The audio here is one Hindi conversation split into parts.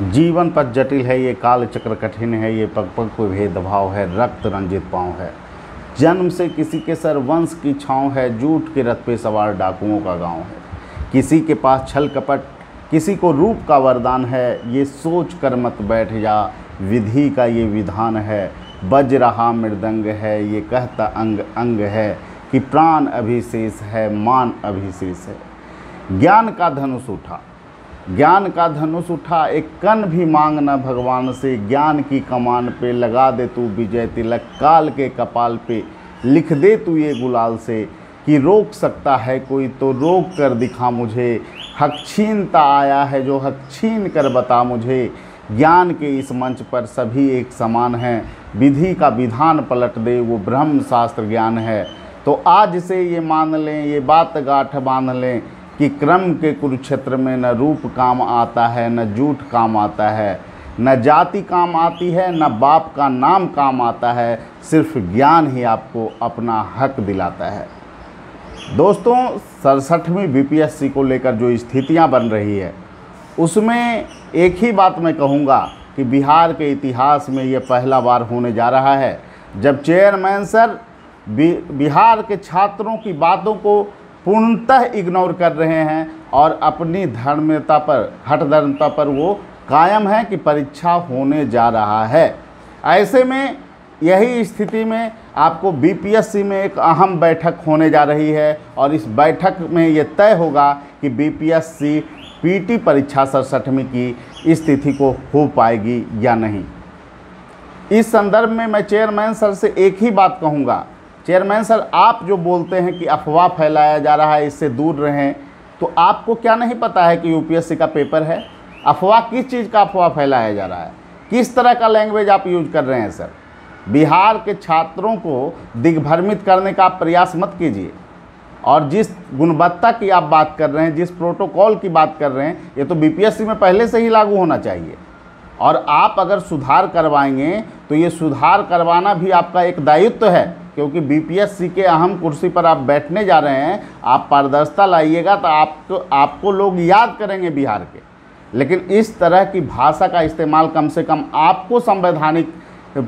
जीवन पथ जटिल है, ये काल चक्र कठिन है, ये पग पग को भेदभाव है, रक्त रंजित पाँव है। जन्म से किसी के सर वंश की छाँव है, झूठ के रथ पे सवार डाकुओं का गांव है। किसी के पास छल कपट, किसी को रूप का वरदान है, ये सोच कर मत बैठ जा, विधि का ये विधान है। बज रहा मृदंग है, ये कहता अंग अंग है, कि प्राण अभिशेष है, मान अभिशेष है। ज्ञान का धनुष उठा, ज्ञान का धनुष उठा, एक कण भी मांगना भगवान से। ज्ञान की कमान पे लगा दे तू विजय तिलक, काल के कपाल पे लिख दे तू ये गुलाल से, कि रोक सकता है कोई तो रोक कर दिखा मुझे। हक छीनता आया है जो हक छीन कर बता मुझे। ज्ञान के इस मंच पर सभी एक समान हैं, विधि का विधान पलट दे वो ब्रह्म शास्त्र ज्ञान है। तो आज से ये मान लें, ये बात गांठ बांध लें, कि क्रम के कुरुक्षेत्र में न रूप काम आता है, न झूठ काम आता है, न जाति काम आती है, न बाप का नाम काम आता है। सिर्फ ज्ञान ही आपको अपना हक दिलाता है। दोस्तों, 67वीं बीपीएससी को लेकर जो स्थितियां बन रही है, उसमें एक ही बात मैं कहूँगा कि बिहार के इतिहास में ये पहला बार होने जा रहा है जब चेयरमैन सर बिहार के छात्रों की बातों को पूर्णतः इग्नोर कर रहे हैं और अपनी धर्मता पर, हठधर्मता पर वो कायम है कि परीक्षा होने जा रहा है। ऐसे में यही स्थिति में आपको बीपीएससी में एक अहम बैठक होने जा रही है और इस बैठक में ये तय होगा कि बीपीएससी पीटी परीक्षा 67वीं की स्थिति को हो पाएगी या नहीं। इस संदर्भ में मैं चेयरमैन सर से एक ही बात कहूँगा, चेयरमैन सर, आप जो बोलते हैं कि अफवाह फैलाया जा रहा है, इससे दूर रहें, तो आपको क्या नहीं पता है कि यूपीएससी का पेपर है? अफवाह किस चीज़ का अफवाह फैलाया जा रहा है? किस तरह का लैंग्वेज आप यूज कर रहे हैं सर? बिहार के छात्रों को दिग्भ्रमित करने का आप प्रयास मत कीजिए। और जिस गुणवत्ता की आप बात कर रहे हैं, जिस प्रोटोकॉल की बात कर रहे हैं, ये तो बीपीएससी में पहले से ही लागू होना चाहिए। और आप अगर सुधार करवाएंगे तो ये सुधार करवाना भी आपका एक दायित्व है, क्योंकि बीपीएससी के अहम कुर्सी पर आप बैठने जा रहे हैं। आप पारदर्शिता लाइएगा तो आपको लोग याद करेंगे बिहार के। लेकिन इस तरह की भाषा का इस्तेमाल कम से कम आपको संवैधानिक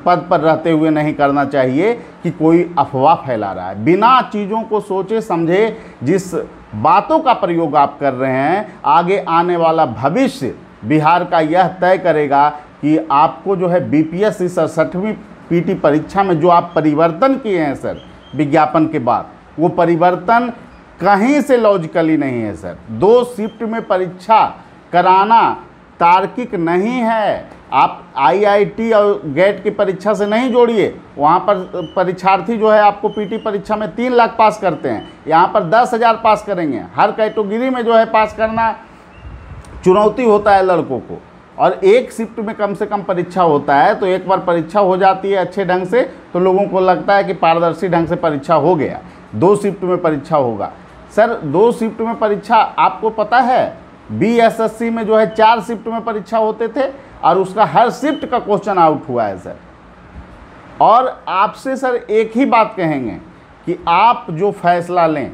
पद पर रहते हुए नहीं करना चाहिए कि कोई अफवाह फैला रहा है। बिना चीज़ों को सोचे समझे जिस बातों का प्रयोग आप कर रहे हैं, आगे आने वाला भविष्य बिहार का यह तय करेगा कि आपको जो है बीपीएससी 67वीं पीटी परीक्षा में जो आप परिवर्तन किए हैं सर विज्ञापन के बाद, वो परिवर्तन कहीं से लॉजिकली नहीं है सर। 2 शिफ्ट में परीक्षा कराना तार्किक नहीं है। आप आईआईटी और गेट की परीक्षा से नहीं जोड़िए। वहाँ पर परीक्षार्थी जो है आपको पीटी परीक्षा में 3 लाख पास करते हैं, यहाँ पर 10,000 पास करेंगे। हर कैटेगरी में जो है पास करना चुनौती होता है लड़कों को, और 1 शिफ्ट में कम से कम परीक्षा होता है। तो एक बार परीक्षा हो जाती है अच्छे ढंग से तो लोगों को लगता है कि पारदर्शी ढंग से परीक्षा हो गया। 2 शिफ्ट में परीक्षा होगा सर। 2 शिफ्ट में परीक्षा, आपको पता है बीएसएससी में जो है 4 शिफ्ट में परीक्षा होते थे और उसका हर शिफ्ट का क्वेश्चन आउट हुआ है सर। और आपसे सर एक ही बात कहेंगे कि आप जो फैसला लें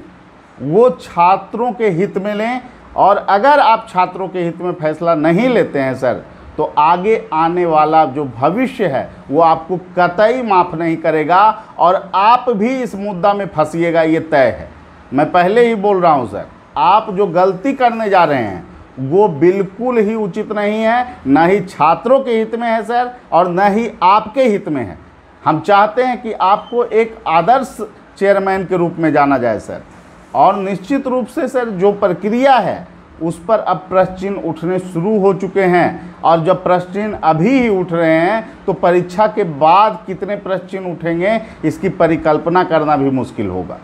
वो छात्रों के हित में लें, और अगर आप छात्रों के हित में फैसला नहीं लेते हैं सर, तो आगे आने वाला जो भविष्य है वो आपको कतई माफ़ नहीं करेगा और आप भी इस मुद्दा में फंसिएगा, ये तय है। मैं पहले ही बोल रहा हूँ सर, आप जो गलती करने जा रहे हैं वो बिल्कुल ही उचित नहीं है, न ही छात्रों के हित में है सर और न ही आपके हित में है। हम चाहते हैं कि आपको एक आदर्श चेयरमैन के रूप में जाना जाए सर। और निश्चित रूप से सर जो प्रक्रिया है उस पर अब प्रश्न चिन्ह उठने शुरू हो चुके हैं, और जब प्रश्न चिन्ह अभी ही उठ रहे हैं तो परीक्षा के बाद कितने प्रश्न चिन्ह उठेंगे इसकी परिकल्पना करना भी मुश्किल होगा।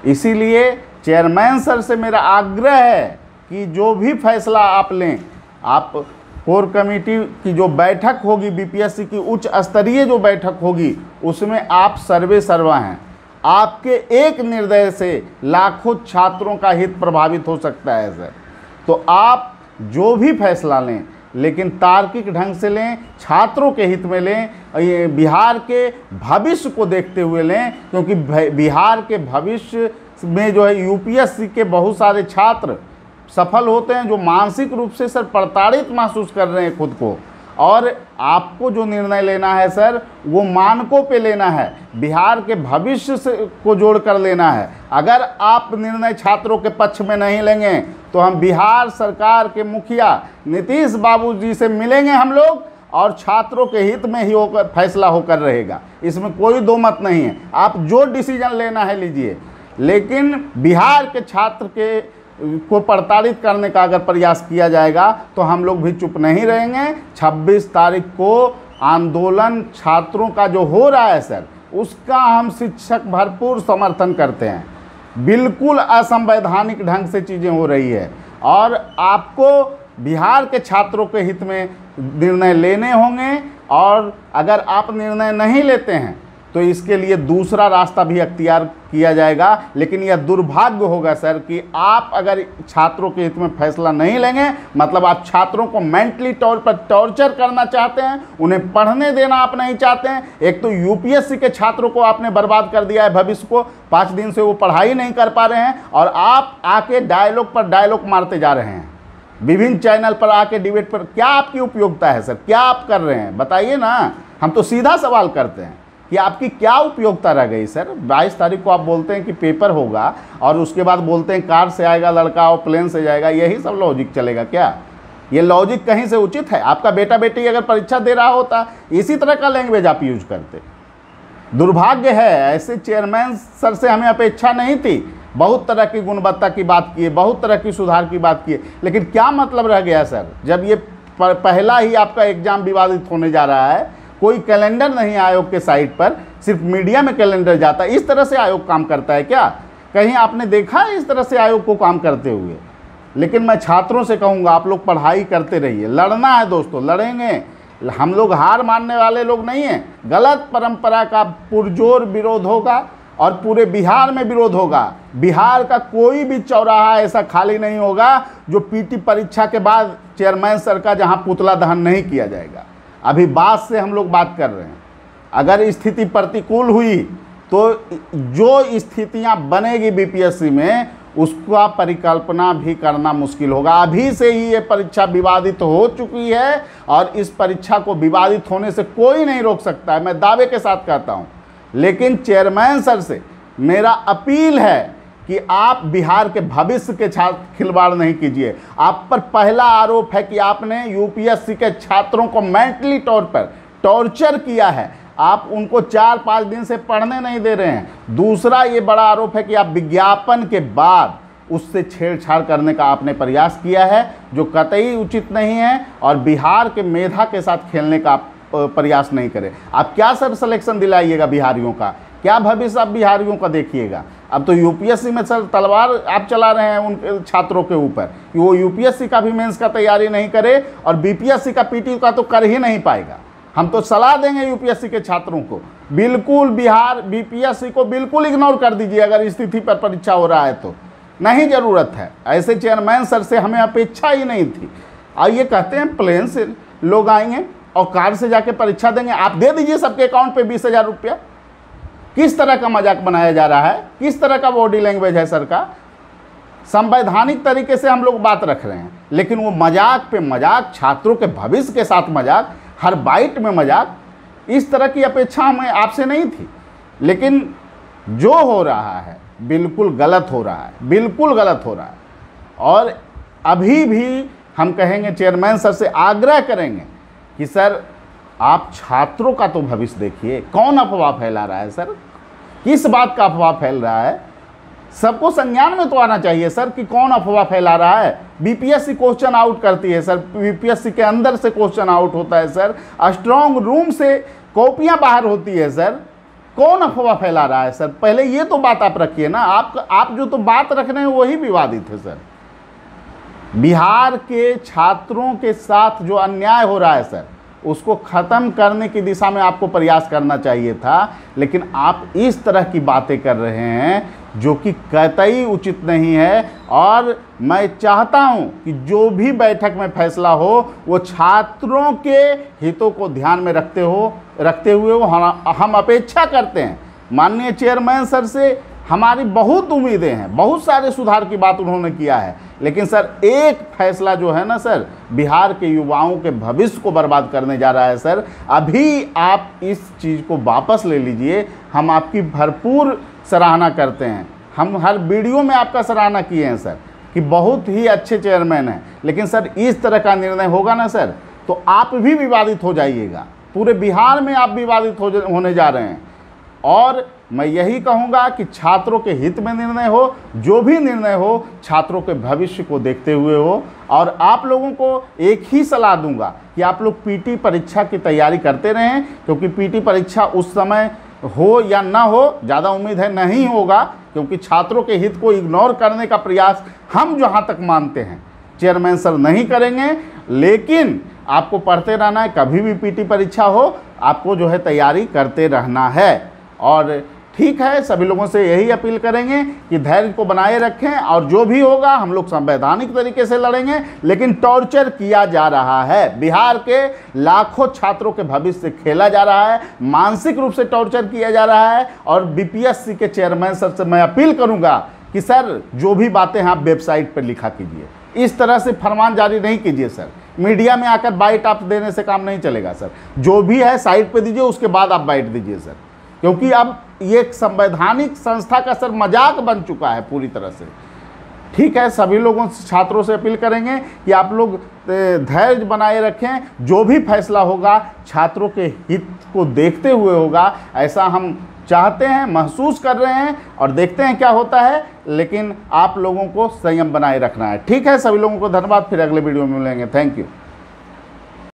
इसीलिए चेयरमैन सर से मेरा आग्रह है कि जो भी फैसला आप लें, आप कोर कमेटी की जो बैठक होगी, बीपीएससी की उच्च स्तरीय जो बैठक होगी, उसमें आप सर्वे सर्वा हैं। आपके एक निर्णय से लाखों छात्रों का हित प्रभावित हो सकता है सर। तो आप जो भी फैसला लें, लेकिन तार्किक ढंग से लें, छात्रों के हित में लें, ये बिहार के भविष्य को देखते हुए लें, क्योंकि बिहार के भविष्य में जो है यूपीएससी के बहुत सारे छात्र सफल होते हैं, जो मानसिक रूप से सर प्रताड़ित महसूस कर रहे हैं खुद को। और आपको जो निर्णय लेना है सर, वो मानकों पे लेना है, बिहार के भविष्य से को जोड़ कर लेना है। अगर आप निर्णय छात्रों के पक्ष में नहीं लेंगे तो हम बिहार सरकार के मुखिया नीतीश बाबू जी से मिलेंगे हम लोग, और छात्रों के हित में ही होकर फैसला होकर रहेगा, इसमें कोई दो मत नहीं है। आप जो डिसीजन लेना है लीजिए, लेकिन बिहार के छात्र को प्रताड़ित करने का अगर प्रयास किया जाएगा तो हम लोग भी चुप नहीं रहेंगे। 26 तारीख को आंदोलन छात्रों का जो हो रहा है सर, उसका हम शिक्षक भरपूर समर्थन करते हैं। बिल्कुल असंवैधानिक ढंग से चीज़ें हो रही है, और आपको बिहार के छात्रों के हित में निर्णय लेने होंगे, और अगर आप निर्णय नहीं लेते हैं तो इसके लिए दूसरा रास्ता भी अख्तियार किया जाएगा। लेकिन यह दुर्भाग्य होगा सर कि आप अगर छात्रों के हित में फैसला नहीं लेंगे, मतलब आप छात्रों को मेंटली तौर पर टॉर्चर करना चाहते हैं, उन्हें पढ़ने देना आप नहीं चाहते हैं। एक तो यूपीएससी के छात्रों को आपने बर्बाद कर दिया है, भविष्य को 5 दिन से वो पढ़ाई नहीं कर पा रहे हैं, और आप आके डायलॉग पर डायलॉग मारते जा रहे हैं विभिन्न चैनल पर आके डिबेट पर। क्या आपकी उपयोगिता है सर? क्या आप कर रहे हैं बताइए ना। हम तो सीधा सवाल करते हैं कि आपकी क्या उपयोगिता रह गई सर? 22 तारीख को आप बोलते हैं कि पेपर होगा, और उसके बाद बोलते हैं कार से आएगा लड़का और प्लेन से जाएगा। यही सब लॉजिक चलेगा क्या? ये लॉजिक कहीं से उचित है? आपका बेटा बेटी अगर परीक्षा दे रहा होता, इसी तरह का लैंग्वेज आप यूज करते। दुर्भाग्य है, ऐसे चेयरमैन सर से हमें अपेक्षा नहीं थी। बहुत तरह की गुणवत्ता की बात किए, बहुत तरह की सुधार की बात किए, लेकिन क्या मतलब रह गया सर? जब ये पहला ही आपका एग्जाम विवादित होने जा रहा है, कोई कैलेंडर नहीं आयोग के साइट पर, सिर्फ मीडिया में कैलेंडर जाता है। इस तरह से आयोग काम करता है क्या? कहीं आपने देखा है इस तरह से आयोग को काम करते हुए? लेकिन मैं छात्रों से कहूँगा, आप लोग पढ़ाई करते रहिए। लड़ना है दोस्तों, लड़ेंगे। हम लोग हार मानने वाले लोग नहीं हैं। गलत परंपरा का पुरजोर विरोध होगा, और पूरे बिहार में विरोध होगा। बिहार का कोई भी चौराहा ऐसा खाली नहीं होगा जो पीटी परीक्षा के बाद चेयरमैन सर का जहां पुतला दहन नहीं किया जाएगा। अभी बात से हम लोग बात कर रहे हैं। अगर स्थिति प्रतिकूल हुई तो जो स्थितियां बनेगी बीपीएससी में, उसका परिकल्पना भी करना मुश्किल होगा। अभी से ही ये परीक्षा विवादित हो चुकी है, और इस परीक्षा को विवादित होने से कोई नहीं रोक सकता है, मैं दावे के साथ कहता हूँ। लेकिन चेयरमैन सर से मेरा अपील है कि आप बिहार के भविष्य के छात्र खिलवाड़ नहीं कीजिए। आप पर पहला आरोप है कि आपने यूपीएससी के छात्रों को मेंटली तौर पर टॉर्चर किया है, आप उनको 4-5 दिन से पढ़ने नहीं दे रहे हैं। दूसरा ये बड़ा आरोप है कि आप विज्ञापन के बाद उससे छेड़छाड़ करने का आपने प्रयास किया है, जो कतई उचित नहीं है, और बिहार के मेधा के साथ खेलने का आप प्रयास नहीं करें। आप क्या सर सिलेक्शन दिलाइएगा बिहारियों का? क्या भविष्य आप बिहारियों का देखिएगा? अब तो यूपीएससी में सर तलवार आप चला रहे हैं उन छात्रों के ऊपर कि वो यूपीएससी का भी मेंस का तैयारी नहीं करे, और बीपीएससी का पीटी का तो कर ही नहीं पाएगा। हम तो सलाह देंगे यूपीएससी के छात्रों को, बिल्कुल बिहार बीपीएससी को बिल्कुल इग्नोर कर दीजिए। अगर स्थिति पर परीक्षा हो रहा है तो नहीं ज़रूरत है। ऐसे चेयरमैन सर से हमें अपेक्षा ही नहीं थी। और ये कहते हैं प्लेन से लोग आएंगे और कार से जाके परीक्षा देंगे। आप दे दीजिए सबके अकाउंट पे 20,000 रुपया। किस तरह का मजाक बनाया जा रहा है? किस तरह का बॉडी लैंग्वेज है सर का? संवैधानिक तरीके से हम लोग बात रख रहे हैं, लेकिन वो मजाक पे मजाक, छात्रों के भविष्य के साथ मजाक, हर बाइट में मजाक, इस तरह की अपेक्षा हमें आपसे नहीं थी। लेकिन जो हो रहा है बिल्कुल गलत हो रहा है, बिल्कुल गलत हो रहा है। और अभी भी हम कहेंगे, चेयरमैन सर से आग्रह करेंगे कि सर आप छात्रों का तो भविष्य देखिए। कौन अफवाह फैला रहा है सर? किस बात का अफवाह फैल रहा है? सबको संज्ञान में तो आना चाहिए सर कि कौन अफवाह फैला रहा है। बीपीएससी क्वेश्चन आउट करती है सर, बीपीएससी के अंदर से क्वेश्चन आउट होता है सर, स्ट्रॉन्ग रूम से कॉपियां बाहर होती है सर। कौन अफवाह फैला रहा है सर? पहले ये तो बात आप रखिए ना। आप जो तो बात रख रहे हैं वही विवादित है सर। बिहार के छात्रों के साथ जो अन्याय हो रहा है सर, उसको ख़त्म करने की दिशा में आपको प्रयास करना चाहिए था। लेकिन आप इस तरह की बातें कर रहे हैं जो कि कतई उचित नहीं है। और मैं चाहता हूं कि जो भी बैठक में फैसला हो वो छात्रों के हितों को ध्यान में रखते हुए हम अपेक्षा करते हैं माननीय चेयरमैन सर से हमारी बहुत उम्मीदें हैं, बहुत सारे सुधार की बात उन्होंने किया है, लेकिन सर एक फैसला जो है ना सर, बिहार के युवाओं के भविष्य को बर्बाद करने जा रहा है। सर अभी आप इस चीज़ को वापस ले लीजिए, हम आपकी भरपूर सराहना करते हैं, हम हर वीडियो में आपका सराहना किए हैं सर कि बहुत ही अच्छे चेयरमैन हैं, लेकिन सर इस तरह का निर्णय होगा ना सर तो आप भी विवादित हो जाइएगा, पूरे बिहार में आप विवादित होने जा रहे हैं। और मैं यही कहूँगा कि छात्रों के हित में निर्णय हो, जो भी निर्णय हो छात्रों के भविष्य को देखते हुए हो। और आप लोगों को एक ही सलाह दूंगा कि आप लोग पीटी परीक्षा की तैयारी करते रहें, क्योंकि पीटी परीक्षा उस समय हो या ना हो, ज़्यादा उम्मीद है नहीं होगा, क्योंकि छात्रों के हित को इग्नोर करने का प्रयास हम जहाँ तक मानते हैं चेयरमैन सर नहीं करेंगे। लेकिन आपको पढ़ते रहना है, कभी भी पीटी परीक्षा हो आपको जो है तैयारी करते रहना है। और ठीक है, सभी लोगों से यही अपील करेंगे कि धैर्य को बनाए रखें, और जो भी होगा हम लोग संवैधानिक तरीके से लड़ेंगे। लेकिन टॉर्चर किया जा रहा है, बिहार के लाखों छात्रों के भविष्य से खेला जा रहा है, मानसिक रूप से टॉर्चर किया जा रहा है। और बीपीएससी के चेयरमैन सर से मैं अपील करूंगा कि सर जो भी बातें हैं आप वेबसाइट पर लिखा कीजिए, इस तरह से फरमान जारी नहीं कीजिए सर। मीडिया में आकर बाइट आप देने से काम नहीं चलेगा सर, जो भी है साइट पे दीजिए, उसके बाद आप बाइट दीजिए सर, क्योंकि अब ये एक संवैधानिक संस्था का सर मजाक बन चुका है पूरी तरह से। ठीक है, सभी लोगों से छात्रों से अपील करेंगे कि आप लोग धैर्य बनाए रखें, जो भी फैसला होगा छात्रों के हित को देखते हुए होगा, ऐसा हम चाहते हैं, महसूस कर रहे हैं, और देखते हैं क्या होता है। लेकिन आप लोगों को संयम बनाए रखना है। ठीक है, सभी लोगों को धन्यवाद, फिर अगले वीडियो में मिलेंगे। Thank you.